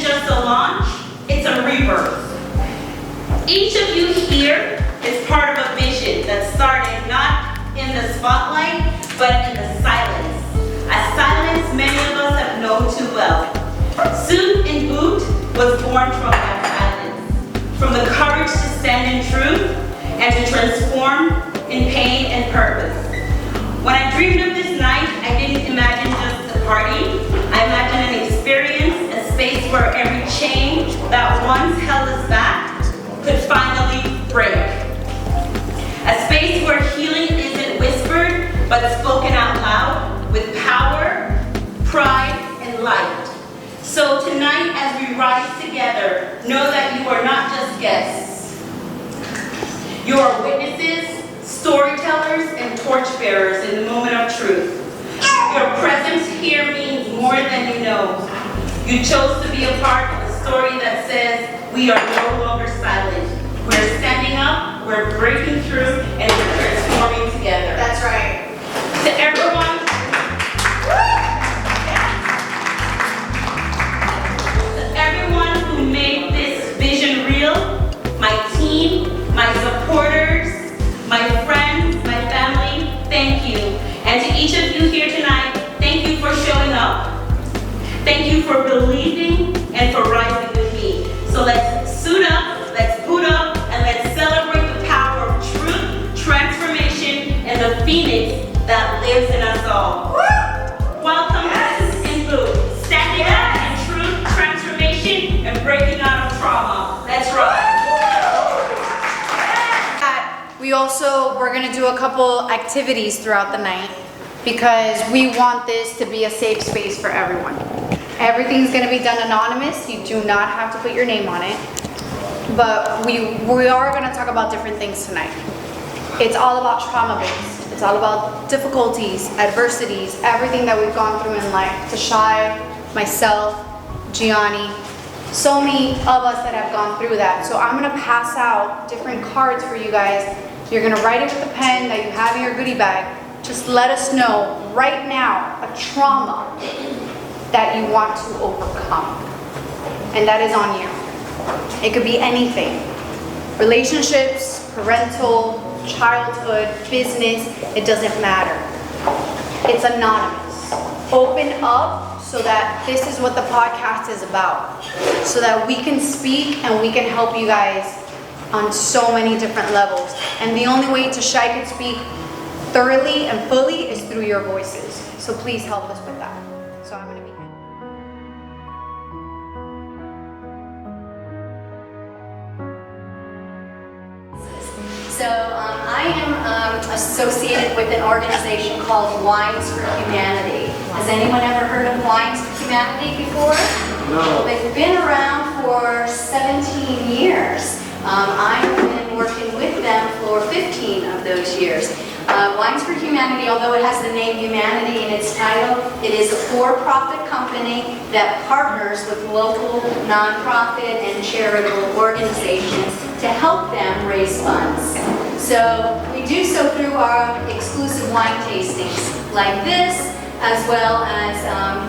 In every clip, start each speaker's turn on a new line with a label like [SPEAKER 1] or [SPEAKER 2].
[SPEAKER 1] isn't just a launch, it's a rebirth. Each of you here is part of a vision that started not in the spotlight, but in the silence. A silence many of us have known too well. SUITT and BOOT was born from that silence, from the courage to stand in truth and to transform in pain and purpose. When I dreamed of this night, I didn't imagine just a party. I imagined an experience, a space where every chain that once held us back could finally break. A space where healing isn't whispered, but spoken out loud with power, pride, and light. So tonight, as we rise together, know that you are not just guests. You are witnesses, storytellers, and torchbearers in the moment of truth. Your presence here means more than you know. You chose to be a part of a story that says we are no longer silent. We're standing up, we're breaking through, and we're transforming together.
[SPEAKER 2] That's right.
[SPEAKER 1] To everyone, who made this vision real, my team, my supporters, my friends, my family, thank you. And to each of you here tonight, thank you for showing up. Thank you for believing and for rising with me. So let's suit up, let's boot up, and let's celebrate the power of truth, transformation, and the phoenix that lives in us all. Welcome to SUITT and BOOT, standing up in truth, transformation, and breaking out of trauma. That's right.
[SPEAKER 2] We're going to do a couple activities throughout the night because we want this to be a safe space for everyone. Everything's going to be done anonymous. You do not have to put your name on it. But we are going to talk about different things tonight. It's all about trauma-based. It's all about difficulties, adversities, everything that we've gone through in life. Tashai, myself, Gianni, so many of us that have gone through that. So I'm going to pass out different cards for you guys. You're going to write it with a pen that you have in your goodie bag. Just let us know right now a trauma that you want to overcome. And that is on you. It could be anything. Relationships, parental, childhood, business, it doesn't matter. It's anonymous. Open up so that this is what the podcast is about. So that we can speak and we can help you guys on so many different levels. And the only way Tashai can speak thoroughly and fully is through your voices. So please help us with that. So I'm going to begin.
[SPEAKER 3] So I am associated with an organization called Wines for Humanity. Has anyone ever heard of Wines for Humanity before? No. They've been around for 17 years. I've been working with them for 15 of those years. Wines for Humanity, although it has the name Humanity in its title, it is a for-profit company that partners with local nonprofit and charitable organizations to help them raise funds. So we do so through our exclusive wine tastings like this, as well as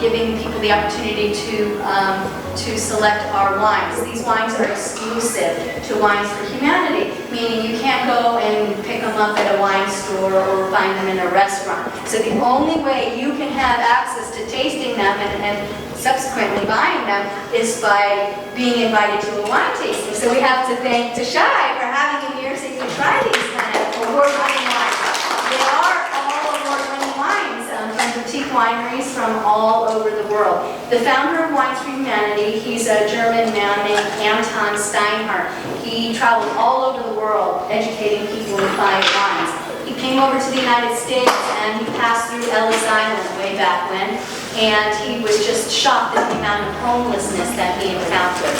[SPEAKER 3] giving people the opportunity to select our wines. These wines are exclusive to Wines for Humanity, meaning you can't go and pick them up at a wine store or find them in a restaurant. So the only way you can have access to tasting them and subsequently buying them is by being invited to a wine tasting. So we have to thank Tashai for having you here so you can try these kind of award-winning wines. They are all award-winning wines from boutique wineries from all over the world. The founder of Wines for Humanity, he's a German man named Anton Steinhardt. He traveled all over the world educating people in fine wines. He came over to the United States and he passed through Ellis Island way back when, and he was just shocked at the amount of homelessness that he encountered.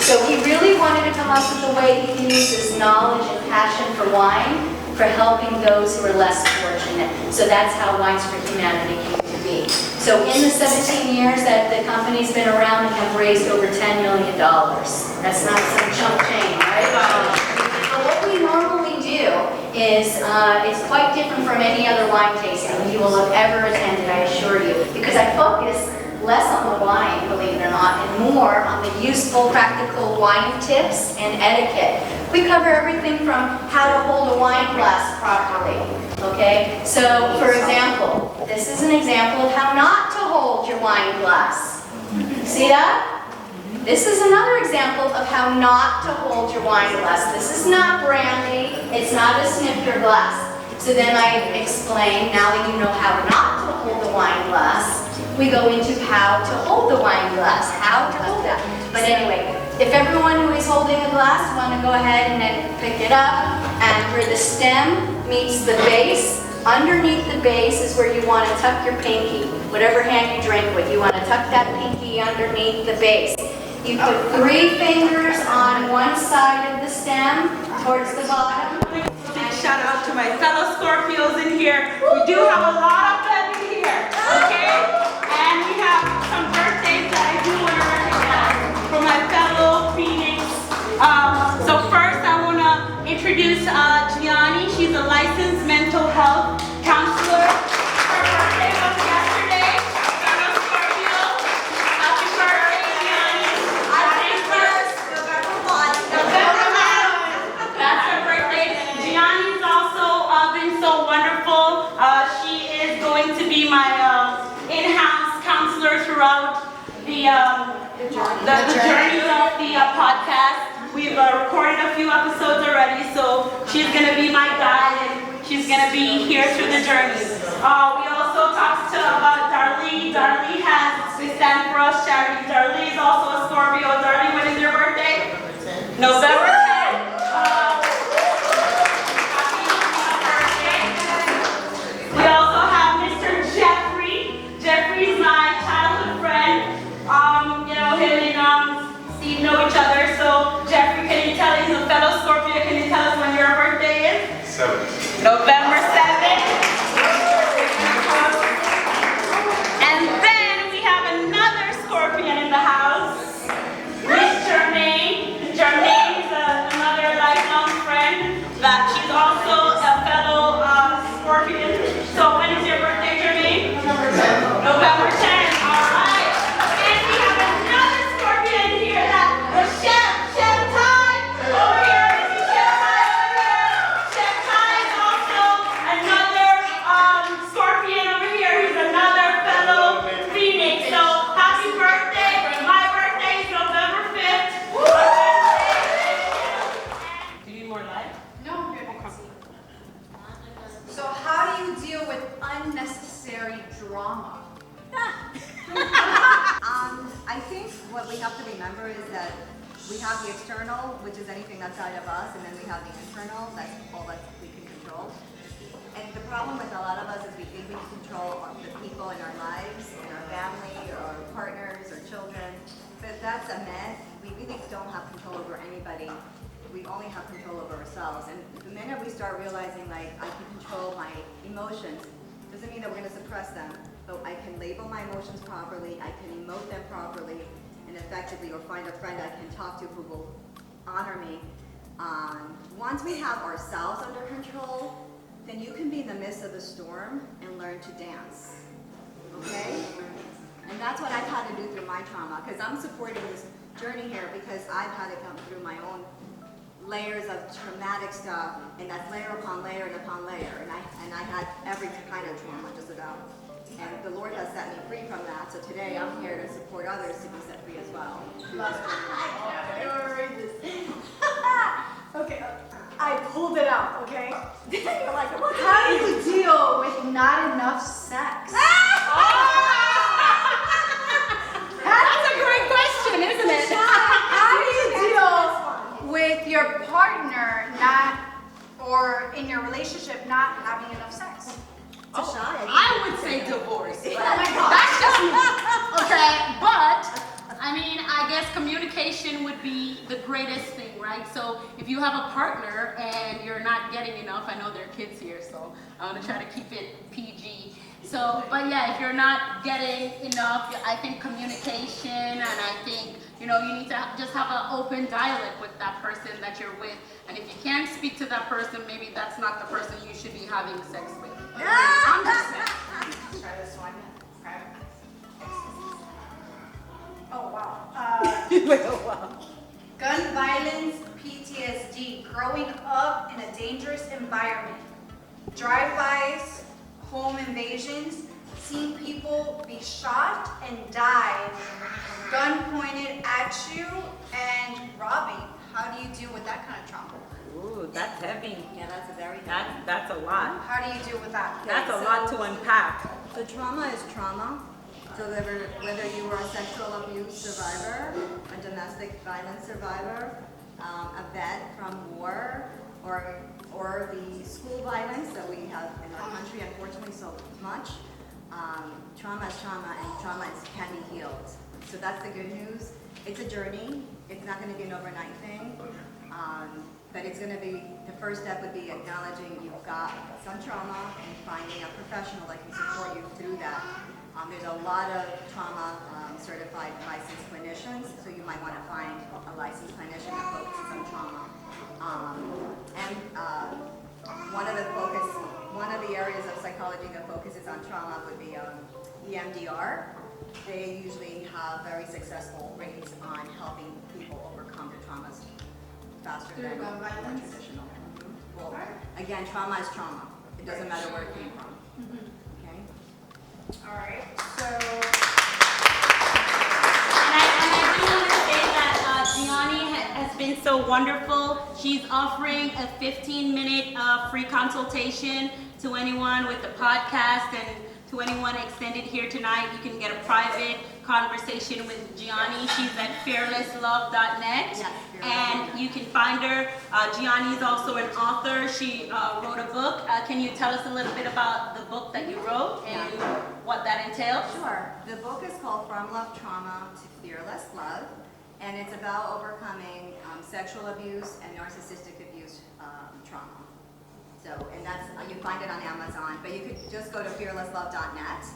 [SPEAKER 3] So he really wanted to come up with a way he can use his knowledge and passion for wine for helping those who are less fortunate. So that's how Wines for Humanity came to be. So in the 17 years that the company's been around, we have raised over $10 million. That's not some chump change, right? But what we normally do is it's quite different from any other wine tasting you will have ever attended, I assure you, because I focus less on the wine, believe it or not, and more on the useful, practical wine tips and etiquette. We cover everything from how to hold a wine glass properly, okay? So, for example, this is an example of how not to hold your wine glass. See that? This is another example of how not to hold your wine glass. This is not brandy, it's not a snifter glass. So then I explain, now that you know how not to hold the wine glass, we go into how to hold the wine glass, how to hold that. But anyway, if everyone who is holding a glass want to go ahead and then pick it up, and where the stem meets the base, underneath the base is where you want to tuck your pinky. Whatever hand you drink with, you want to tuck that pinky underneath the base. You put 3 fingers on one side of the stem towards the bottom.
[SPEAKER 1] Big shout out to my fellow Scorpios in here. We do have a lot of them here, okay? And we have some birthdays that I do want to recognize from my fellow Phoenix. So first I want to introduce Gianni. She's a licensed mental health counselor. Her birthday was yesterday. Fellow Scorpio. Happy birthday, Gianni. November 1. That's her birthday. Gianni's also been so wonderful. She is going to be my in-house counselor throughout the journey of the podcast. We've recorded a few episodes already, so she's going to be my guide and she's going to be here through the journey. We also talked about Darlene. Darlene we stand for us charity. Darlene is also a Scorpio. Darlene, when is your birthday? November 10th. We also have Mr. Jeffrey. Jeffrey's my childhood friend. Him and Steve know each other. So Jeffrey, can you tell us, he's a fellow Scorpio, can you tell us when your birthday is?
[SPEAKER 4] 7th.
[SPEAKER 1] November 7th. And then we have another Scorpion in the house. Miss Jermaine. Jermaine is another lifelong friend that she's also a fellow Scorpion. So when is your birthday, Jermaine? November 10th. All right. And we have another Scorpion here, the Chef Ty. Over here, Mrs. Chef Ty over here. Chef Ty is also another Scorpion over here. He's another fellow Phoenix. So happy birthday. My birthday is November 5th. Do you need more light?
[SPEAKER 2] No, I'm good. So how do you deal with unnecessary drama?
[SPEAKER 5] I think what we have to remember is that we have the external, which is anything outside of us, and then we have the internal, that's all that we can control. And the problem with a lot of us is we think we can control the people in our lives, in our family, or our partners, or children, but that's a myth. We really don't have control over anybody. We only have control over ourselves. And the minute we start realizing, like, I can control my emotions, doesn't mean that we're going to suppress them, but I can label my emotions properly, I can emote them properly and effectively, or find a friend I can talk to who will honor me. Once we have ourselves under control, then you can be in the midst of the storm and learn to dance, okay? And that's what I've had to do through my trauma, because I'm supporting this journey here because I've had to come through my own layers of traumatic stuff, and that's layer upon layer and upon layer, and I had every kind of trauma just about. And the Lord has set me free from that, so today I'm here to support others to be set free as well.
[SPEAKER 6] Okay, I pulled it out, okay?
[SPEAKER 5] You're like, what?
[SPEAKER 2] How do you deal with not enough sex?
[SPEAKER 6] That's a great question, isn't it?
[SPEAKER 2] How do you deal with your partner or in your relationship not having enough sex?
[SPEAKER 1] I would say divorce.
[SPEAKER 6] Oh my God. That's just me. Okay, but I mean, I guess communication would be the greatest thing, right? So if you have a partner and you're not getting enough, I know there are kids here, so I'm gonna try to keep it PG. So, but yeah, if you're not getting enough, I think communication, and I think, you need to just have an open dialogue with that person that you're with. And if you can't speak to that person, maybe that's not the person you should be having sex with. I'm just saying.
[SPEAKER 2] Try this one. Okay. Oh, wow.
[SPEAKER 1] Oh, wow.
[SPEAKER 2] Gun violence, PTSD, growing up in a dangerous environment, drive-bys, home invasions, seeing people be shot and die, gun pointed at you, and robbing. How do you deal with that kind of trauma?
[SPEAKER 1] Ooh, that's heavy.
[SPEAKER 5] Yeah, that's a very
[SPEAKER 1] That's a lot.
[SPEAKER 2] How do you deal with that?
[SPEAKER 1] That's a lot to unpack.
[SPEAKER 5] So trauma is trauma. So whether you are a sexual abuse survivor, a domestic violence survivor, a vet from war, or the school violence that we have in our country, unfortunately, so much. Trauma is trauma, and trauma can be healed. So that's the good news. It's a journey. It's not going to be an overnight thing. But it's going to be, the first step would be acknowledging you've got some trauma and finding a professional that can support you through that. There's a lot of trauma certified licensed clinicians, so you might want to find a licensed clinician that focuses on trauma. One of the areas of psychology that focuses on trauma would be EMDR. They usually have very successful rates on helping people overcome their traumas faster than
[SPEAKER 2] gun
[SPEAKER 5] more
[SPEAKER 2] violence?
[SPEAKER 5] traditional. Well, again, trauma is trauma. It doesn't matter where it came from. Okay?
[SPEAKER 2] All right, so
[SPEAKER 1] And I do want to say that Gianni has been so wonderful. She's offering a 15-minute free consultation to anyone with the podcast and to anyone extended here tonight. You can get a private conversation with Gianni. She's at fearlesslove.net.
[SPEAKER 5] Yes,
[SPEAKER 1] and you can find her. Gianni is also an author. She wrote a book. Can you tell us a little bit about the book that you wrote and what that entails?
[SPEAKER 5] Sure. The book is called From Love Trauma to Fearless Love, and it's about overcoming sexual abuse and narcissistic abuse trauma. So, and that's, you find it on Amazon, but you could just go to fearlesslove.net,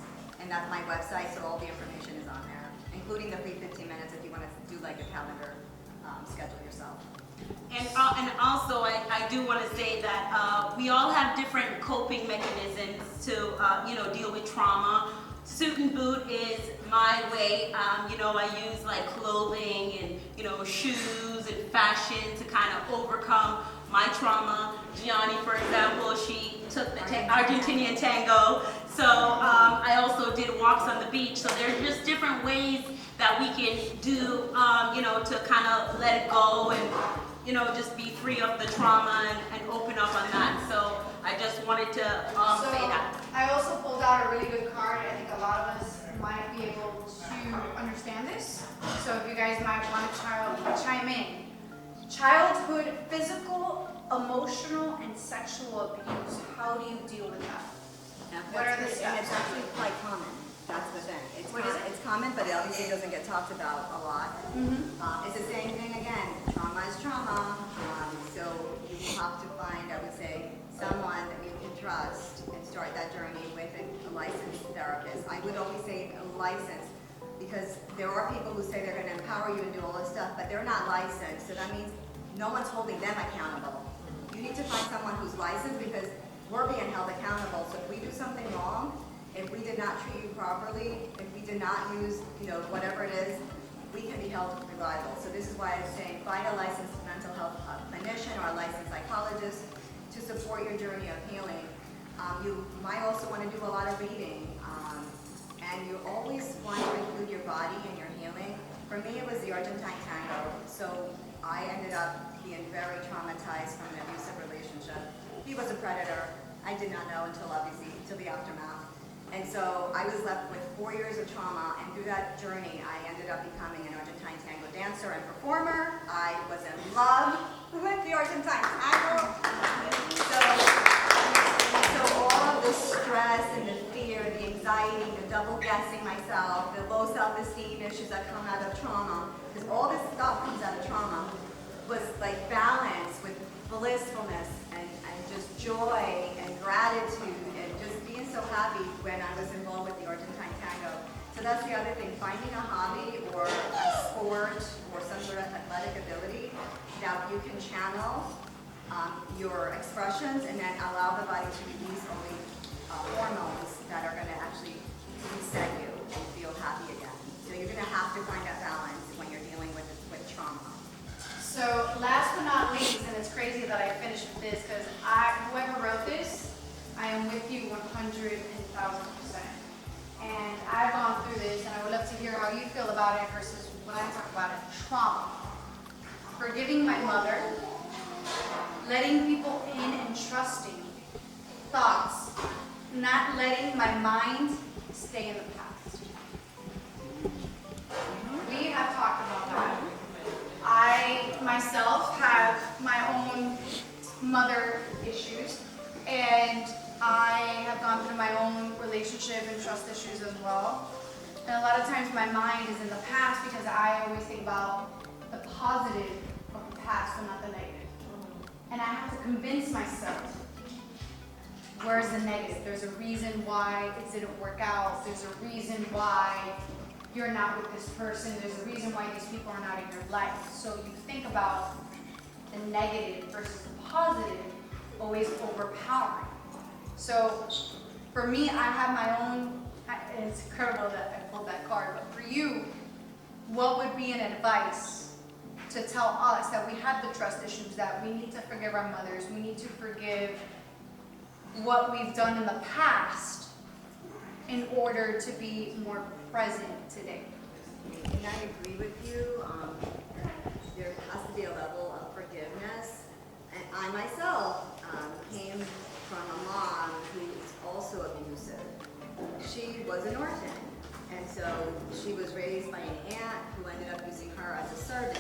[SPEAKER 5] and that's my website, so all the information is on there, including the free 15 minutes if you want to do like a calendar schedule yourself.
[SPEAKER 1] And also, I do want to say that we all have different coping mechanisms to, deal with trauma. Suit and boot is my way. I use like clothing and, shoes and fashion to kind of overcome my trauma. Gianni, for example, she took the Argentinian tango. So I also did walks on the beach. So there's just different ways that we can do, to kind of let it go and, just be free of the trauma and open up on that. So I just wanted to say that.
[SPEAKER 2] I also pulled out a really good card. I think a lot of us might be able to understand this. So if you guys might want to chime in. Childhood physical, emotional, and sexual abuse. How do you deal with that? What are the steps?
[SPEAKER 5] And it's actually quite common. That's the thing. It's common, but it obviously doesn't get talked about a lot. It's the same thing again. Trauma is trauma. So you have to find, I would say, someone that you can trust and start that journey with a licensed therapist. I would always say a license, because there are people who say they're going to empower you and do all this stuff, but they're not licensed. So that means no one's holding them accountable. You need to find someone who's licensed, because we're being held accountable. So if we do something wrong, if we did not treat you properly, if we did not use, whatever it is, we can be held reliable. So this is why I'm saying find a licensed mental health clinician or a licensed psychologist to support your journey of healing. You might also want to do a lot of reading, and you always want to include your body in your healing. For me, it was the Argentine tango. So I ended up being very traumatized from an abusive relationship. He was a predator. I did not know until the aftermath. And so I was left with 4 years of trauma, and through that journey, I ended up becoming an Argentine tango dancer and performer. I was in love with the Argentine tango. So all of the stress and the fear, the anxiety, the double guessing myself, the low self-esteem issues that come out of trauma, because all this stuff comes out of trauma, was like balanced with blissfulness and just joy and gratitude and just being so happy when I was involved with the Argentine tango. So that's the other thing, finding a hobby or a sport or some sort of athletic ability that you can channel your expressions and then allow the body to release only hormones that are going to actually reset you and feel happy again. So you're going to have to find that balance.
[SPEAKER 2] my mother, letting people in and trusting thoughts, not letting my mind stay in the past. We have talked about that. I myself have my own mother issues, and I have gone through my own relationship and trust issues as well. And a lot of times my mind is in the past because I always think about the positive of the past and not the negative. And I have to convince myself, where's the negative? There's a reason why it didn't work out. There's a reason why you're not with this person. There's a reason why these people are not in your life. So you think about the negative versus the positive, always overpowering. So for me, I have my own, and it's incredible that I pulled that card, but for you, what would be an advice to tell us that we have the trust issues, that we need to forgive our mothers, we need to forgive what we've done in the past in order to be more present today?
[SPEAKER 5] And I agree with you. There has to be a level of forgiveness. And I myself came from a mom who was also abusive. She was an orphan, and so she was raised by an aunt who ended up using her as a servant,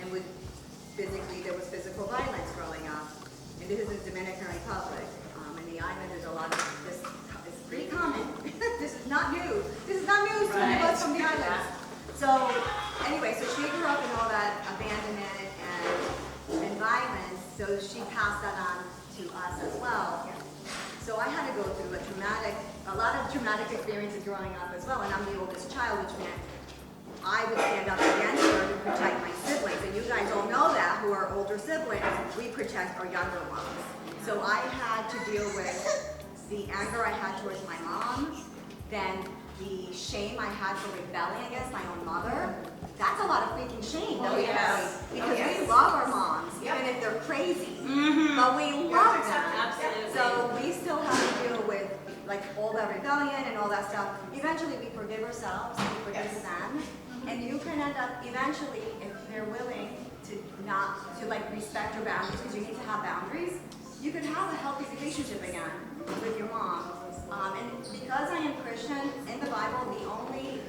[SPEAKER 5] and there was physical violence growing up. And this is the Dominican Republic. In the island, there's a lot of this. It's pretty common. This is not new. This is not news to any of us from the islands. So anyway, so she grew up in all that abandonment and violence. So she passed that on to us as well. So I had to go through a lot of traumatic experiences growing up as well. And I'm the oldest child, which meant I would stand up against her to protect my siblings. And you guys all know that, who are older siblings, we protect our younger ones. So I had to deal with the anger I had towards my mom, then the shame I had for rebelling against my own mother. That's a lot of freaking shame, though,
[SPEAKER 1] yes.
[SPEAKER 5] Because we love our moms, even if they're crazy, but we love them.
[SPEAKER 1] Absolutely.
[SPEAKER 5] So we still have to deal with like all that rebellion and all that stuff. Eventually we forgive ourselves, we forgive them, and you can end up eventually, if they're willing to like respect your boundaries, because you need to have boundaries, you can have a healthy relationship again with your mom. And because I am Christian, in the Bible,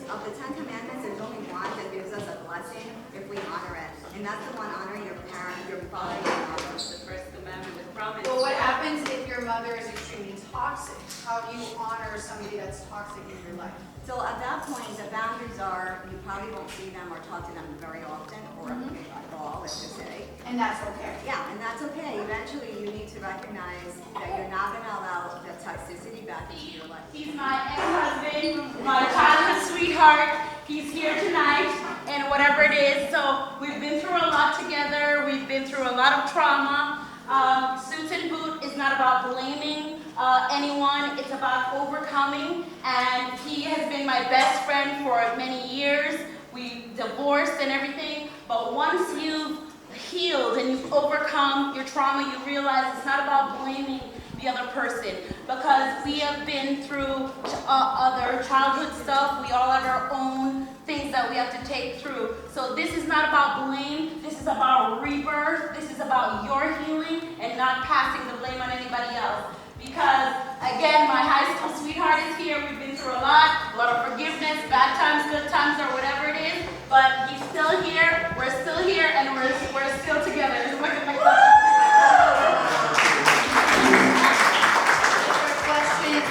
[SPEAKER 5] of the 10 Commandments, there's only one that gives us a blessing if we honor it. And that's the one honoring your parent, your father, your mother.
[SPEAKER 1] The first commandment, the promise.
[SPEAKER 2] Well, what happens if your mother is extremely toxic? How do you honor somebody that's toxic in your life?
[SPEAKER 5] So at that point, the boundaries are, you probably won't see them or talk to them very often, or at all, let's just say.
[SPEAKER 2] And that's okay.
[SPEAKER 5] Yeah, and that's okay. Eventually, you need to recognize that you're not going to allow the toxicity back into your life.
[SPEAKER 6] He's my ex-husband, my childhood sweetheart. He's here tonight, and whatever it is. So we've been through a lot together. We've been through a lot of trauma. Suits and Boot is not about blaming anyone. It's about overcoming. And he has been my best friend for many years. We divorced and everything. But once you've healed and you've overcome your trauma, you realize it's not about blaming the other person, because we have been through other childhood stuff. We all have our own things that we have to take through. So this is not about blame. This is about rebirth. This is about your healing and not passing the blame on anybody else. Because again, my high school sweetheart is here. We've been through a lot of forgiveness, bad times, good times, or whatever it is. But he's still here. We're still here, and we're still together.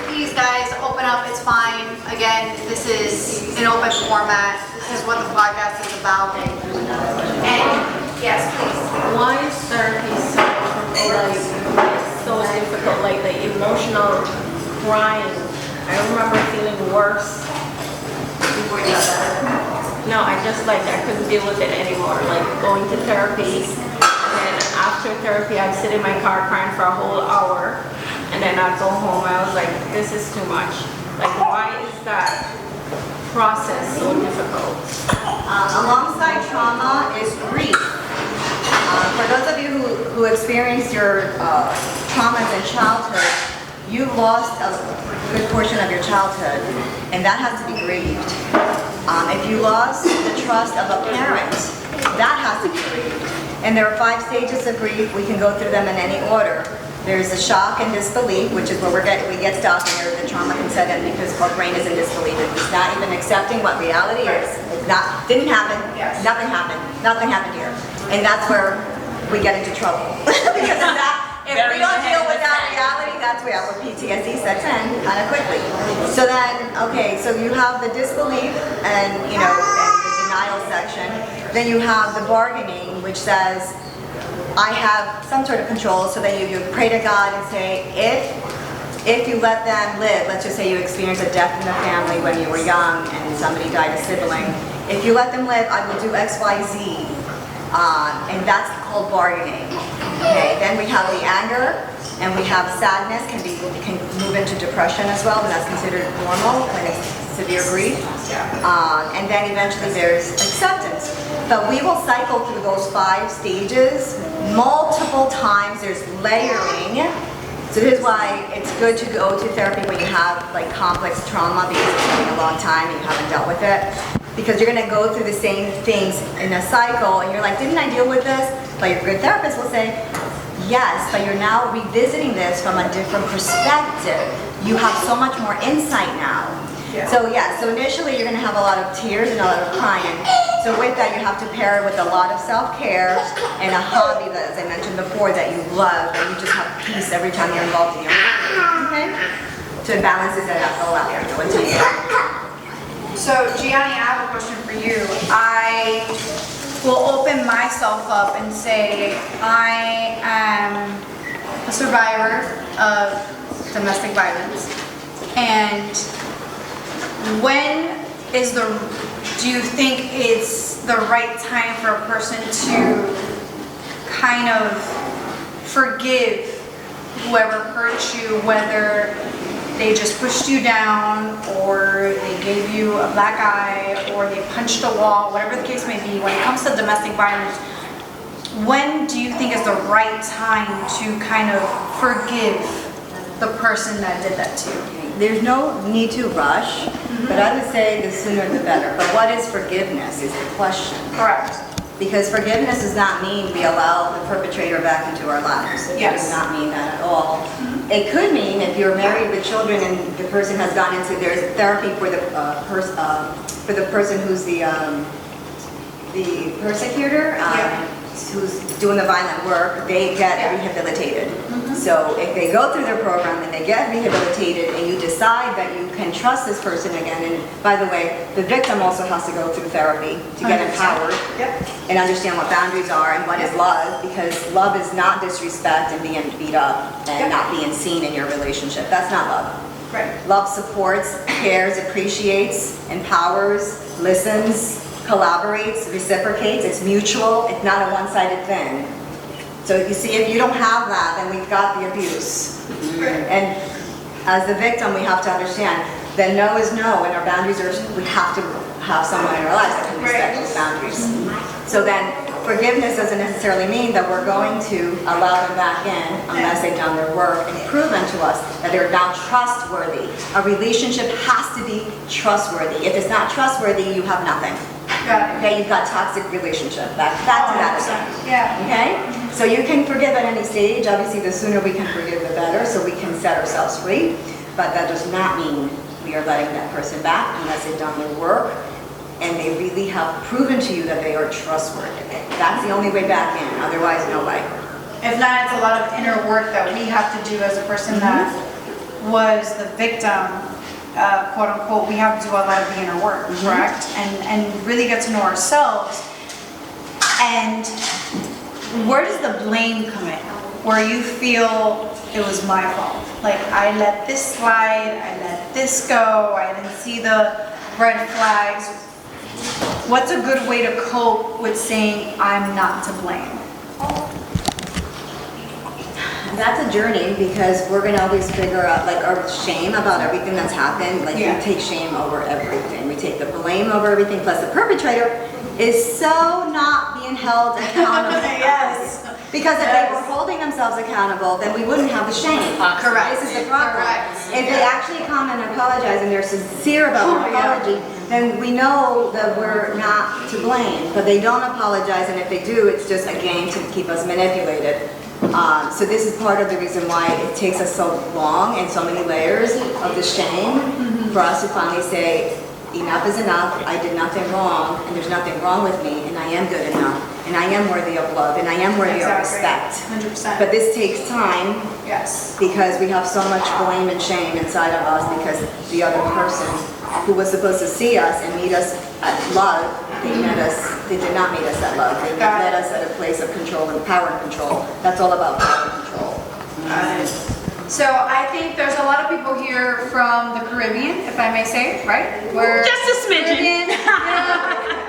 [SPEAKER 2] Please guys, open up, it's fine. Again, this is an open format. This is what the podcast is about. And yes, please.
[SPEAKER 4] Why is therapy so difficult? Like the emotional crying. I remember feeling worse before you got that. No, I couldn't deal with it anymore. Like going to therapy, and after therapy I'd sit in my car crying for a whole hour. And then I'd go home, I was like, this is too much. Like, why is that process so difficult?
[SPEAKER 5] Alongside trauma is grief. For those of you who experienced your traumas in childhood, you lost a good portion of your childhood, and that has to be grieved. If you lost the trust of a parent, that has to be grieved. And there are 5 stages of grief. We can go through them in any order. There's the shock and disbelief, which is where we get stuck and the trauma can set in because our brain is in disbelief. It's not even accepting what reality is. It's not, didn't happen, nothing happened here. And that's where we get into trouble. Because of that, if we don't deal with that reality, that's where PTSD sets in kind of quickly. So then, okay, so you have the disbelief and, and the denial section. Then you have the bargaining, which says, I have some sort of control. So then you pray to God and say, if you let them live, let's just say you experienced a death in the family when you were young and somebody died, a sibling. If you let them live, I will do X, Y, Z. And that's called bargaining. Okay, then we have the anger, and we have sadness, can move into depression as well, and that's considered normal when it's severe grief. And then eventually there's acceptance. But we will cycle through those 5 stages multiple times. There's layering. So this is why it's good to go to therapy when you have like complex trauma because it's taking a long time and you haven't dealt with it. Because you're going to go through the same things in a cycle and you're like, didn't I deal with this? But your good therapist will say, yes, but you're now revisiting this from a different perspective. You have so much more insight now. Yeah. So initially you're going to have a lot of tears and a lot of crying. So with that you have to pair it with a lot of self-care and a hobby that, as I mentioned before, that you love and you just have peace every time you're involved in your life. Okay? So it balances it out there.
[SPEAKER 2] So Gianni, I have a question for you. I will open myself up and say I am a survivor of domestic violence. And when do you think it's the right time for a person to kind of forgive whoever hurt you, whether they just pushed you down or they gave you a black eye or they punched a wall, whatever the case may be? When it comes to domestic violence, when do you think is the right time to kind of forgive the person that did that to you?
[SPEAKER 5] There's no need to rush, but I would say the sooner the better. But what is forgiveness is the question.
[SPEAKER 2] Correct.
[SPEAKER 5] Because forgiveness does not mean we allow the perpetrator back into our lives. It does not mean that at all. It could mean if you're married with children and the person has gone into, there's therapy for the person who's the persecutor, who's doing the violent work, they get rehabilitated. So if they go through their program and they get rehabilitated and you decide that you can trust this person again, and by the way, the victim also has to go through therapy to get empowered and understand what boundaries are and what is love, because love is not disrespect and being beat up and not being seen in your relationship. That's not love.
[SPEAKER 2] Right.
[SPEAKER 5] Love supports, cares, appreciates, empowers, listens, collaborates, reciprocates. It's mutual. It's not a one-sided thing. So you see, if you don't have that, then we've got the abuse. And as the victim, we have to understand that no is no, and our boundaries are, we have to have someone in our lives that can respect those boundaries. So then forgiveness doesn't necessarily mean that we're going to allow them back in unless they've done their work and proven to us that they're now trustworthy. A relationship has to be trustworthy. If it's not trustworthy, you have nothing. Okay, you've got toxic relationship. Back to that again. Okay? So you can forgive at any stage. Obviously, the sooner we can forgive, the better, so we can set ourselves free. But that does not mean we are letting that person back unless they've done their work and they really have proven to you that they are trustworthy. That's the only way back in. Otherwise, no way.
[SPEAKER 2] If not, it's a lot of inner work that we have to do as a person that was the victim, quote unquote. We have to do a lot of the inner work, correct? And really get to know ourselves. And where does the blame come in? Where you feel it was my fault. Like, I let this slide, I let this go, I didn't see the red flags. What's a good way to cope with saying I'm not to blame?
[SPEAKER 5] That's a journey, because we're going to always figure out, like, our shame about everything that's happened. Like, we take shame over everything. We take the blame over everything, plus the perpetrator is so not being held accountable. Because if they were holding themselves accountable, then we wouldn't have the shame.
[SPEAKER 2] Correct.
[SPEAKER 5] This is the problem.
[SPEAKER 2] Correct.
[SPEAKER 5] If they actually come and apologize and they're sincere about their apology, then we know that we're not to blame. But they don't apologize, and if they do, it's just a game to keep us manipulated. So this is part of the reason why it takes us so long and so many layers of the shame for us to finally say, enough is enough, I did nothing wrong, and there's nothing wrong with me, and I am good enough, and I am worthy of love, and I am worthy of respect.
[SPEAKER 2] 100%.
[SPEAKER 5] But this takes time
[SPEAKER 2] Yes.
[SPEAKER 5] because we have so much blame and shame inside of us because the other person who was supposed to see us and meet us at love, they did not meet us at love. They met us at a place of control and power and control. That's all about power and control.
[SPEAKER 2] So I think there's a lot of people here from the Caribbean, if I may say, right? We're
[SPEAKER 1] Just a smidgen.
[SPEAKER 2] Caribbean,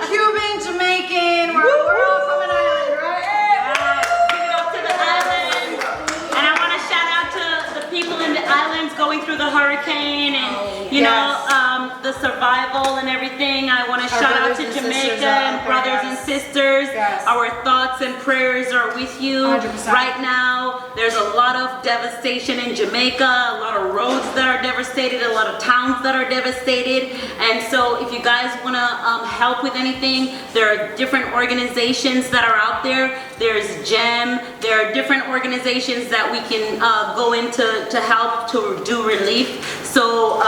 [SPEAKER 2] Cuban, Jamaican, we're all from an island, right?
[SPEAKER 1] Give it up to the islands. And I want to shout out to the people in the islands going through the hurricane and, you know, the survival and everything. I want to
[SPEAKER 2] Our
[SPEAKER 1] shout out
[SPEAKER 2] brothers
[SPEAKER 1] to
[SPEAKER 2] and sisters
[SPEAKER 1] Jamaica
[SPEAKER 2] are
[SPEAKER 1] and
[SPEAKER 2] out there,
[SPEAKER 1] brothers and
[SPEAKER 2] guys.
[SPEAKER 1] sisters.
[SPEAKER 2] Yes.
[SPEAKER 1] Our thoughts and prayers are with you
[SPEAKER 2] 100%.
[SPEAKER 1] right now. There's a lot of devastation in Jamaica, a lot of roads that are devastated, a lot of towns that are devastated. And so if you guys want to help with anything, there are different organizations that are out there. There's GEM. There are different organizations that we can go into to help to do relief. So,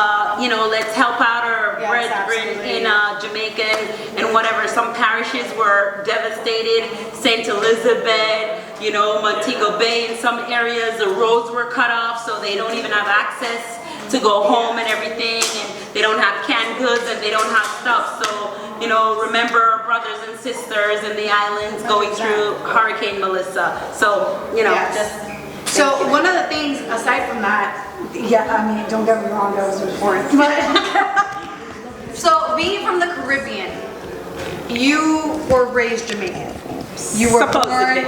[SPEAKER 1] you know, let's help out our
[SPEAKER 2] Yes,
[SPEAKER 1] brethren
[SPEAKER 2] absolutely.
[SPEAKER 1] in Jamaica and whatever. Some parishes were devastated. St. Elizabeth, you know, Montego Bay, in some areas the roads were cut off, so they don't even have access to go home and everything, and they don't have canned goods and they don't have stuff. So, you know, remember our brothers and sisters in the islands going through Hurricane Melissa. So, you know,
[SPEAKER 2] Yes.
[SPEAKER 1] just
[SPEAKER 2] So one of the things, aside from that, I mean, don't get me wrong, that was important. But so being from the Caribbean, you were raised Jamaican. You were
[SPEAKER 1] Supposedly.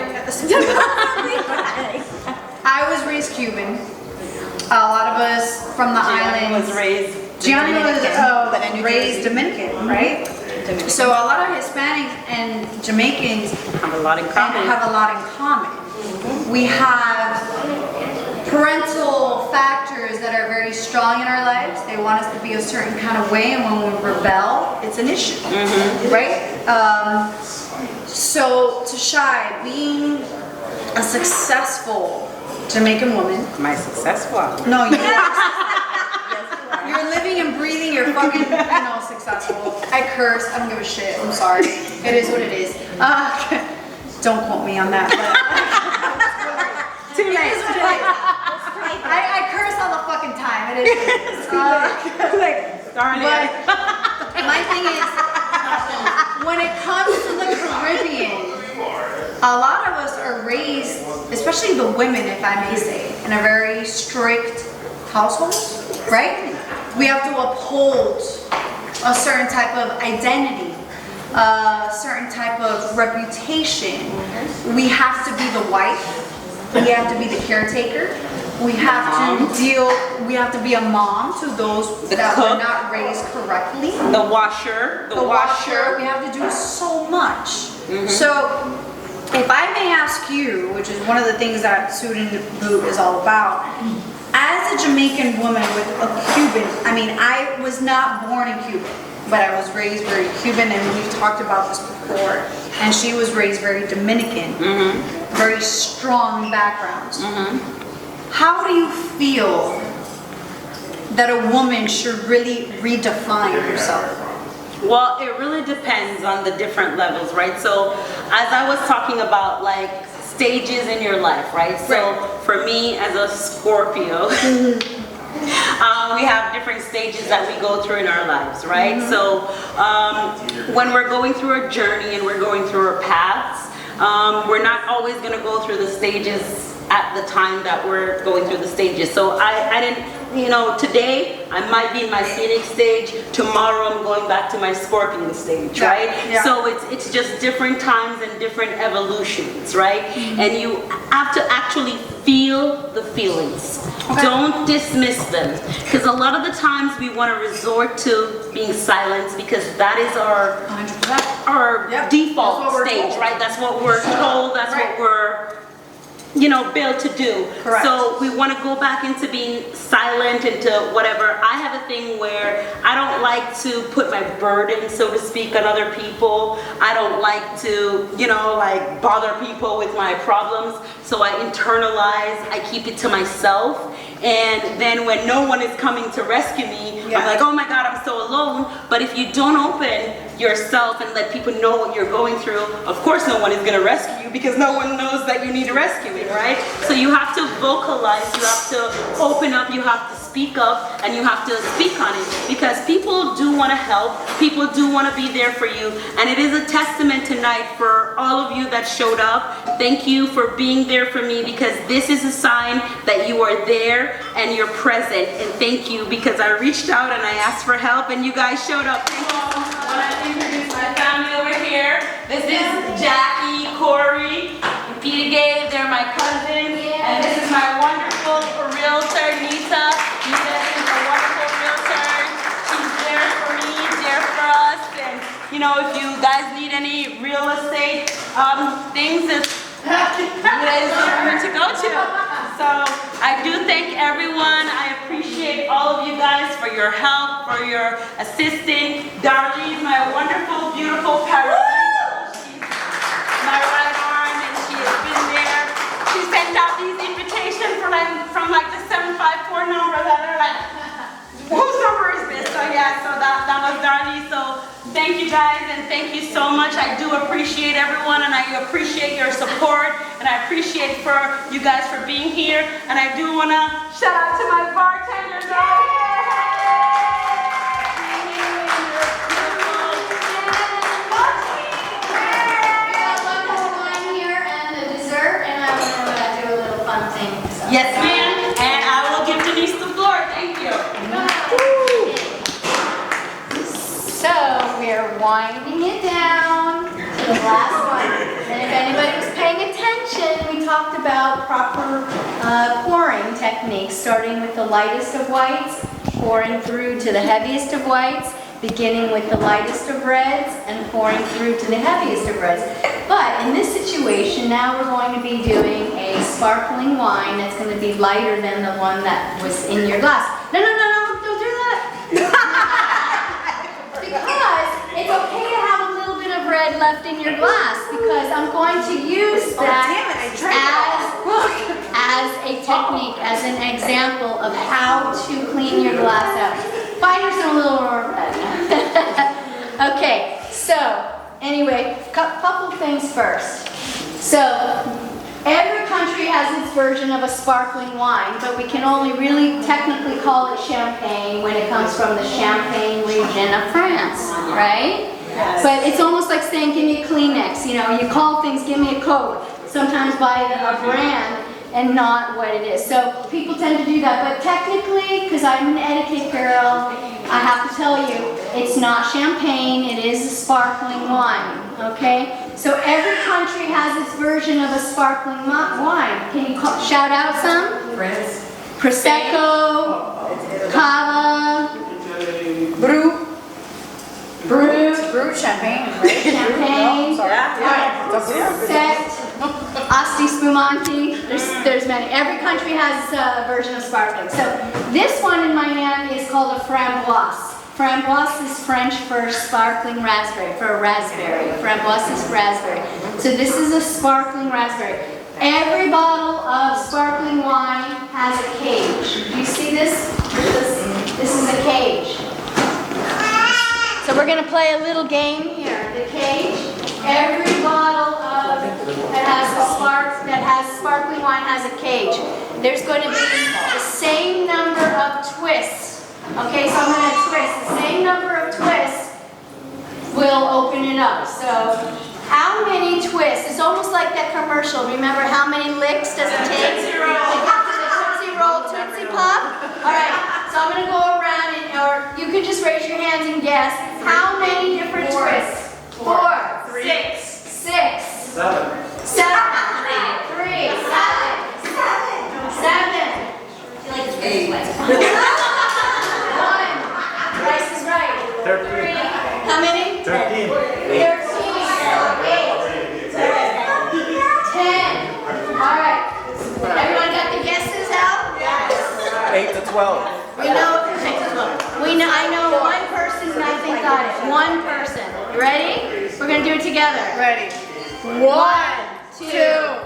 [SPEAKER 2] I was raised Cuban. A lot of us from the islands.
[SPEAKER 1] was raised.
[SPEAKER 2] Gianni was
[SPEAKER 5] but in New
[SPEAKER 2] raised
[SPEAKER 5] Jersey.
[SPEAKER 2] Dominican, right? So a lot of Hispanics and Jamaicans
[SPEAKER 1] Have a lot in common.
[SPEAKER 2] have a lot in common. We have parental factors that are very strong in our lives. They want us to be a certain kind of way, and when we rebel, it's an issue, right? So to Shai, being a successful Jamaican woman.
[SPEAKER 1] Am I successful?
[SPEAKER 2] No, you're living and breathing, you're fucking, successful. I curse, I don't give a shit, I'm sorry. It is what it is. Don't quote me on that, but.
[SPEAKER 1] Too late.
[SPEAKER 2] I curse all the fucking time, it is what it is.
[SPEAKER 1] Darn
[SPEAKER 2] But
[SPEAKER 1] it.
[SPEAKER 2] my thing is, when it comes to the Caribbean, a lot of us are raised, especially the women, if I may say, in a very strict household, right? We have to uphold a certain type of identity, a certain type of reputation. We have to be the wife. We have to be the caretaker. We have to be a mom to those
[SPEAKER 1] The
[SPEAKER 2] that were
[SPEAKER 1] cook.
[SPEAKER 2] not raised correctly.
[SPEAKER 1] The washer.
[SPEAKER 2] The washer. We have to do so much. So, if I may ask you, which is one of the things that SUITT and BOOT is all about, as a Jamaican woman with a Cuban, I mean, I was not born in Cuba, but I was raised very Cuban, and we've talked about this before, and she was raised very Dominican, very strong backgrounds. How do you feel that a woman should really redefine herself?
[SPEAKER 1] Well, it really depends on the different levels, right? So, as I was talking about, like, stages in your life, right? So, for me, as a Scorpio, we have different stages that we go through in our lives, right? So, when we're going through a journey and we're going through our paths, we're not always going to go through the stages at the time that we're going through the stages. So I didn't, today I might be in my Phoenix stage, tomorrow I'm going back to my Scorpion stage, right?
[SPEAKER 2] Yeah.
[SPEAKER 1] So it's just different times and different evolutions, right? And you have to actually feel the feelings.
[SPEAKER 2] Okay.
[SPEAKER 1] Don't dismiss them. Because a lot of the times we want to resort to being silenced because that is our
[SPEAKER 2] 100%.
[SPEAKER 1] our
[SPEAKER 2] Yep.
[SPEAKER 1] default
[SPEAKER 2] That's what we're
[SPEAKER 1] stage,
[SPEAKER 2] told.
[SPEAKER 1] right? That's what we're told, that's
[SPEAKER 2] Right.
[SPEAKER 1] what we're built to do.
[SPEAKER 2] Correct.
[SPEAKER 1] So we want to go back into being silent, into whatever. I have a thing where I don't like to put my burden, so to speak, on other people. I don't like to, bother people with my problems. So I internalize, I keep it to myself. And then when no one is coming to rescue me, I'm like, oh my God, I'm so alone. But if you don't open yourself and let people know what you're going through, of course no one is going to rescue you, because no one knows that you need rescuing, right? So you have to vocalize, you have to open up, you have to speak up, and you have to speak on it, because people do want to help, people do want to be there for you. And it is a testament tonight for all of you that showed up. Thank you for being there for me, because this is a sign that you are there and you're present. And thank you, because I reached out and I asked for help and you guys showed up. Thank you. I want to introduce my family over here. This is Jackie, Corey, and Peter Gabe. They're my cousins. And this is my wonderful realtor, Nita. Nita is a wonderful realtor. She's there for me, there for us. And if you guys need any real estate things, it's where to go to. So I do thank everyone. I appreciate all of you guys for your help, for your assisting. Darlene, my wonderful, beautiful paralegal. She's my right arm, and she has been there. She sent out these invitations from the 754 number that are like, whose number is this? So yeah, so that was Darlene. So thank you guys, and thank you so much. I do appreciate everyone, and I appreciate your support, and I appreciate for you guys for being here. And I do want to shout out to my bartenders over here. Yes, ma'am. And I will give Denise the floor. Thank you.
[SPEAKER 3] So we're winding it down to the last one. And if anybody was paying attention, we talked about proper pouring techniques, starting with the lightest of whites, pouring through to the heaviest of whites, beginning with the lightest of reds and pouring through to the heaviest of reds. But in this situation, now we're going to be doing a sparkling wine that's going to be lighter than the one that was in your glass. No, don't do that. Because it's okay to have a little bit of red left in your glass, because I'm going to use that as a technique, as an example of how to clean your glass out. Find yourself a little more red. Okay, so anyway, couple things first. So every country has its version of a sparkling wine, but we can only really technically call it champagne when it comes from the Champagne region of France, right? Yes. But it's almost like saying, give me a Kleenex. You call things, give me a Coke. Sometimes by a brand and not what it is. So people tend to do that, but technically, because I'm an etiquette girl, I have to tell you, it's not champagne, it is a sparkling wine, okay? So every country has its version of a sparkling wine. Can you shout out some? Prosecco, Cava,
[SPEAKER 2] Brut, champagne, right?
[SPEAKER 3] Champagne,
[SPEAKER 2] Yeah.
[SPEAKER 3] Sect, Asti Spumante, there's many. Every country has a version of sparkling. So this one in my hand is called a framboise. Framboise is French for sparkling raspberry, for a raspberry. Framboise is raspberry. So this is a sparkling raspberry. Every bottle of sparkling wine has a cage. Do you see this? This is a cage. So we're going to play a little game here. The cage. Every bottle that has sparkling wine has a cage. There's going to be the same number of twists. Okay, so I'm going to twist. The same number of twists will open it up. So how many twists? It's almost like that commercial. Remember, how many licks does it take? The Tootsie Roll, Tootsie Pop. All right, so I'm going to go around, or you could just raise your hands and guess how many different twists. 4, 6, 7, 3, 7. Price is right. 13. How many? 13. 13. 8. 10. All right. gonna do it together.
[SPEAKER 2] Ready?
[SPEAKER 3] 1, 2,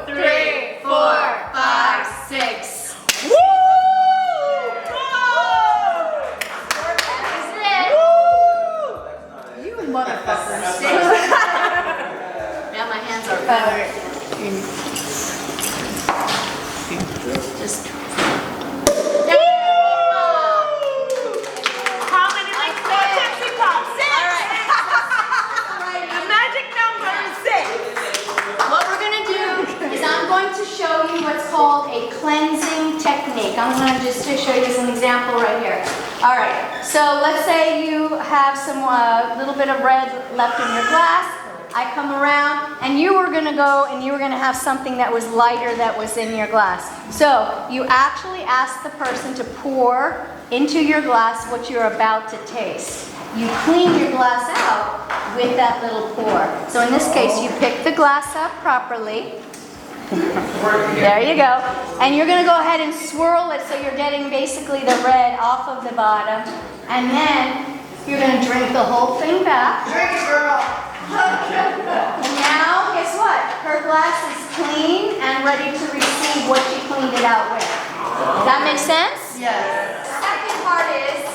[SPEAKER 3] 3, 4, 5, 6.
[SPEAKER 2] Woo!
[SPEAKER 3] That is it.
[SPEAKER 2] You motherfuckers.
[SPEAKER 3] Yeah, my hands are better. Just.
[SPEAKER 1] How many like four Tipsy Pops? 6! The magic number is 6.
[SPEAKER 3] What we're gonna do is I'm going to show you what's called a cleansing technique. I'm gonna just to show you as an example right here. All right, so let's say you have some little bit of red left in your glass. I come around and you were gonna go and you were gonna have something that was lighter that was in your glass. So you actually ask the person to pour into your glass what you're about to taste. You clean your glass out with that little pour. So in this case, you pick the glass up properly. There you go. And you're gonna go ahead and swirl it so you're getting basically the red off of the bottom. And then you're gonna drink the whole thing back.
[SPEAKER 2] Drink it, girl.
[SPEAKER 3] And now, guess what? Her glass is clean and ready to receive what she cleaned it out with. Does that make sense?
[SPEAKER 2] Yes.
[SPEAKER 3] The second part is,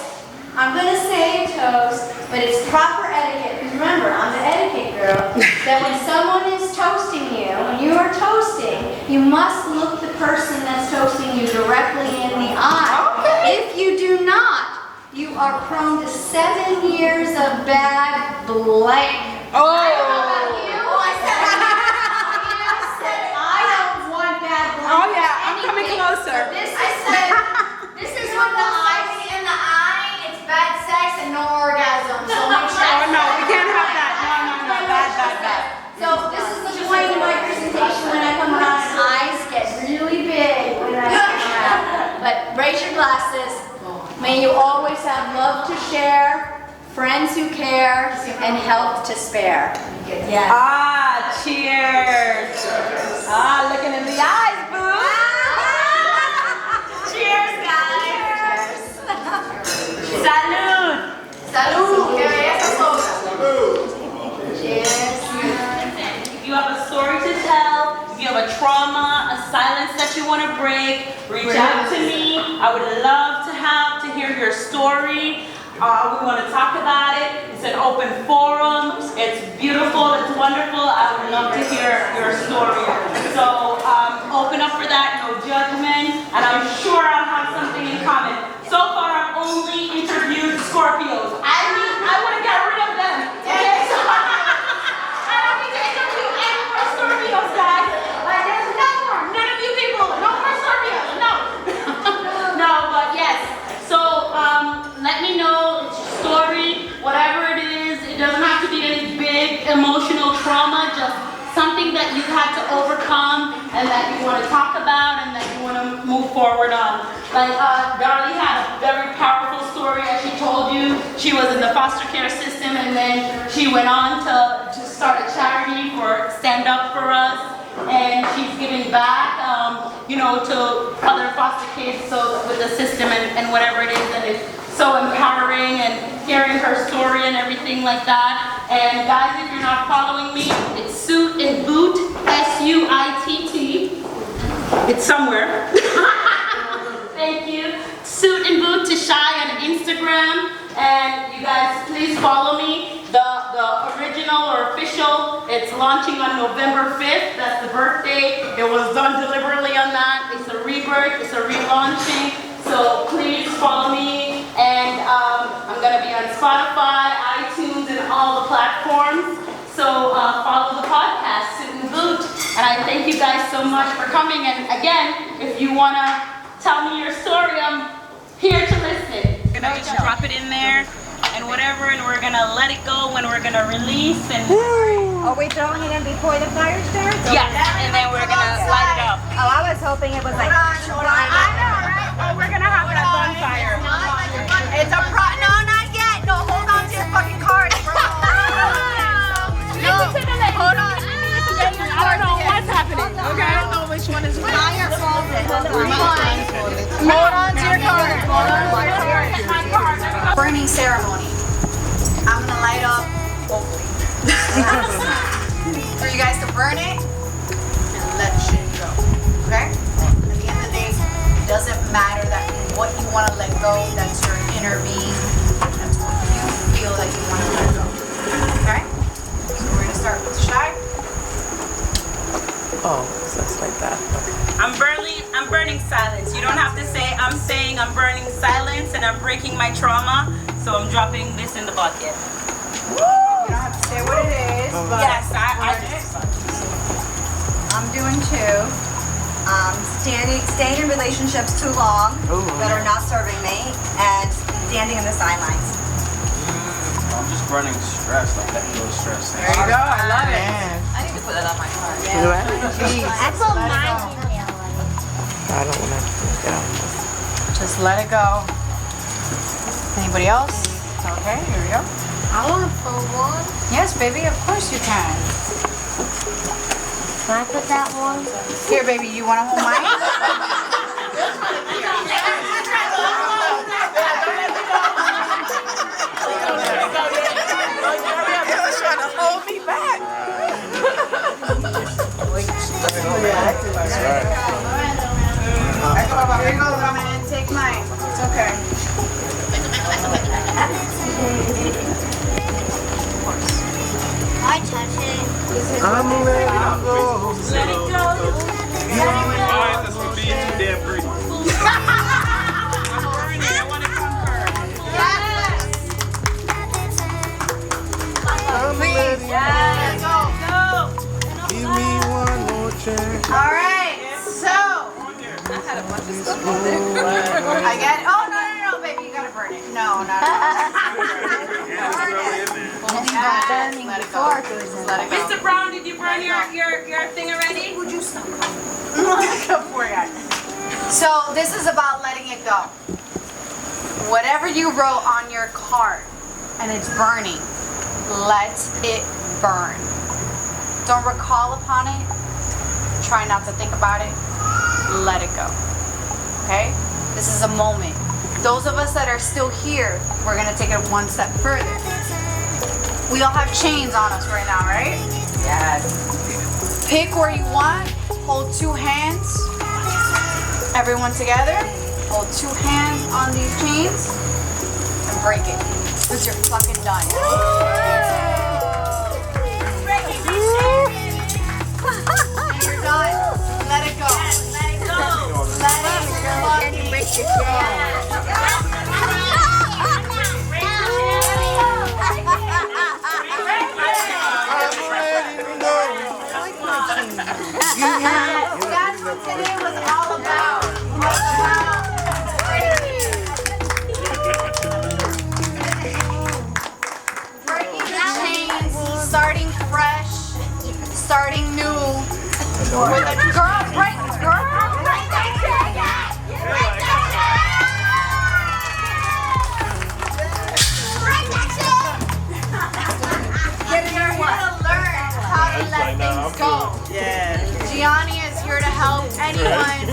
[SPEAKER 3] I'm going to say a toast, but it's proper etiquette. Because remember, I'm the etiquette girl, that when someone is toasting you, when you are toasting, you must look the person that's toasting you directly in the eye. If you do not, you are prone to 7 years of bad blank.
[SPEAKER 2] Oh.
[SPEAKER 3] I don't know about you. I said I don't want bad blank.
[SPEAKER 2] Oh yeah, I'm coming closer.
[SPEAKER 3] This is when the eyes in the eye, it's bad sex and no orgasm. So make sure.
[SPEAKER 2] Oh no, we can't have that. No, bad.
[SPEAKER 3] So this is the point in my presentation when I come around and eyes get really big when I come around. But raise your glasses. May you always have love to share, friends who care, and health to spare. Yes.
[SPEAKER 1] Ah, cheers. Ah, looking in the eyes, boo. Cheers, guys. Salud.
[SPEAKER 3] Salud. Cheers.
[SPEAKER 1] If you have a story to tell, if you have a trauma, a silence that you want to break, reach out to me. I would love to hear your story. We want to talk about it. It's an open forum. It's beautiful. It's wonderful. I would love to hear your story. So open up for that. No judgment. And I'm sure I'll have something in common. So far, I've only interviewed Scorpios. I want to get rid of them. Okay? So I don't need to interview any more Scorpios, guys. Like, there's no more. None of you people. No more Scorpios. No. No, but yes. So let me know your story, whatever it is. It doesn't have to be any big emotional trauma, just something that you've had to overcome and that you want to talk about and that you want to move forward on. Like Darlie had a very powerful story, as she told you. She was in the foster care system and then she went on to start a charity for Stand Up For Us. And she's giving back, to other foster kids, so with the system and whatever it is, and it's so empowering and hearing her story and everything like that. And guys, if you're not following me, it's SUITT and BOOT, SUITT. It's somewhere. Thank you. SUITT and BOOT to Shy on Instagram. And you guys, please follow me. The original or official, it's launching on November 5th. That's the birthday. It was done deliberately on that. It's a rebirth. It's a relaunching. So please follow me. And I'm going to be on Spotify, iTunes, and all the platforms. So follow the podcast, SUITT and BOOT. And I thank you guys so much for coming. And again, if you want to tell me your story, I'm here to listen. We're going to just drop it in there. And whatever, and we're gonna let it go when we're gonna release and...
[SPEAKER 5] Oh, we throwing it in before the fire starts?
[SPEAKER 1] Yes, and then we're gonna light it up.
[SPEAKER 5] Oh, I was hoping it was like...
[SPEAKER 1] I know, right? Oh, we're gonna have that bonfire.
[SPEAKER 5] It's a no, not yet. No, hold on to your fucking cards, bro.
[SPEAKER 1] Listen to the lady. Hold on. I don't know what's happening, okay? I don't know which one is which.
[SPEAKER 5] Fire closet.
[SPEAKER 3] Hold on to your cards. Hold on to your cards. Burning ceremony. I'm gonna light up.
[SPEAKER 2] For you guys to burn it and let shit go. Okay? At the end of the day, it doesn't matter that what you want to let go. That's your inner being. That's what you feel that you want to let go. Okay? So we're gonna start with Shy.
[SPEAKER 7] Oh, so it's like that. Okay.
[SPEAKER 1] I'm burning silence. You don't have to say I'm saying I'm burning silence and I'm breaking my trauma. So I'm dropping this in the bucket.
[SPEAKER 2] You don't have to say what it is, but
[SPEAKER 1] Yes, I
[SPEAKER 5] I'm doing two. Staying in relationships too long that are not serving me, and standing in the sidelines.
[SPEAKER 8] I'm just burning stress, like letting go of stress.
[SPEAKER 2] there you go. I love it.
[SPEAKER 5] I need to put that on my card.
[SPEAKER 2] Jeez.
[SPEAKER 6] I put mine in there.
[SPEAKER 7] I don't want to get out of this.
[SPEAKER 2] Just let it go. Anybody else? Okay, here we go.
[SPEAKER 6] I want to put one.
[SPEAKER 2] Yes, baby, of course you can.
[SPEAKER 6] Can I put that one?
[SPEAKER 2] Here, baby, you want to hold mine?
[SPEAKER 7] Trying to hold me back.
[SPEAKER 8] That's right.
[SPEAKER 2] Here you go, man. Take mine. It's okay.
[SPEAKER 6] I touch it.
[SPEAKER 7] I'm ready to go.
[SPEAKER 1] let it go.
[SPEAKER 8] Alright, that's for being too damn greedy.
[SPEAKER 1] I'm burning. I want to conquer.
[SPEAKER 7] I'm ready.
[SPEAKER 2] Yes. Go.
[SPEAKER 7] Give me one more chance.
[SPEAKER 2] All right. So, I get it. Oh, no, baby. You got to burn it. No.
[SPEAKER 6] Burning
[SPEAKER 2] Let it
[SPEAKER 6] before
[SPEAKER 2] go.
[SPEAKER 6] it goes in.
[SPEAKER 2] Let it go.
[SPEAKER 1] Mr. Brown, did you burn your thing already? Would you stop?
[SPEAKER 2] Go for it. So this is about letting it go. Whatever you wrote on your card and it's burning, let it burn. Don't recall upon it. Try not to think about it. Let it go. Okay? This is a moment. Those of us that are still here, we're gonna take it one step further. We all have chains on us right now, right?
[SPEAKER 5] Yes.
[SPEAKER 2] Pick where you want. Hold two hands. Everyone together. Hold two hands on these chains and break it. Because you're fucking done. And you're done. Let it go.
[SPEAKER 1] Let it go.
[SPEAKER 2] Let it fucking go. That's what today was all about. Breaking the chains, starting fresh, starting new. With a girl, break that chain. You're here to learn how to let things go. Gianni is here to help anyone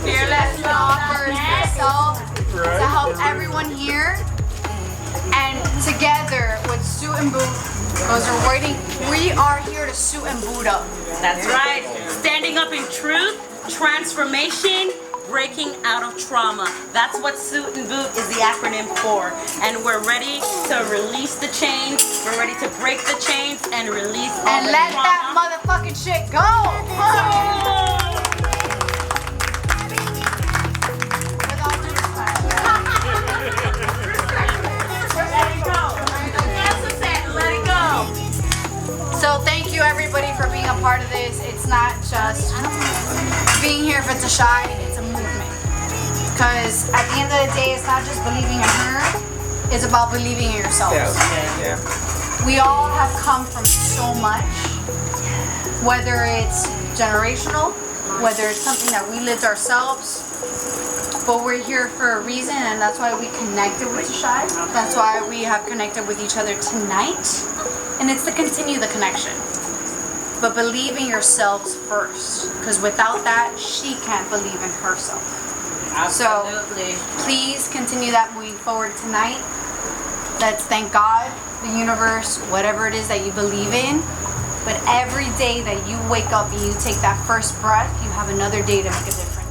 [SPEAKER 2] fearlessly offers herself to help everyone here. And together with Suit and Boot, those are waiting. We are here to suit and boot up.
[SPEAKER 1] That's right. Standing up in truth, transformation, breaking out of trauma. That's what Suit and Boot is the acronym for. And we're ready to release the chains. We're ready to break the chains and release all
[SPEAKER 2] And
[SPEAKER 1] the
[SPEAKER 2] let
[SPEAKER 1] trauma.
[SPEAKER 2] that motherfucking shit go. With all due respect.
[SPEAKER 1] Let it go. That's what said. Let it go.
[SPEAKER 2] So thank you everybody for being a part of this. It's not just being here for Tashai, it's a movement. Because at the end of the day, it's not just believing in her, it's about believing in yourselves.
[SPEAKER 7] Yeah.
[SPEAKER 2] We all have come from so much, whether it's generational, whether it's something that we lived ourselves, but we're here for a reason, and that's why we connected with Tashai. That's why we have connected with each other tonight, and it's to continue the connection. But believe in yourselves first, because without that, she can't believe in herself.
[SPEAKER 1] Absolutely.
[SPEAKER 2] So please continue that moving forward tonight. Let's thank God the universe, whatever it is that you believe in. But every day that you wake up and you take that first breath, you have another day to make a difference.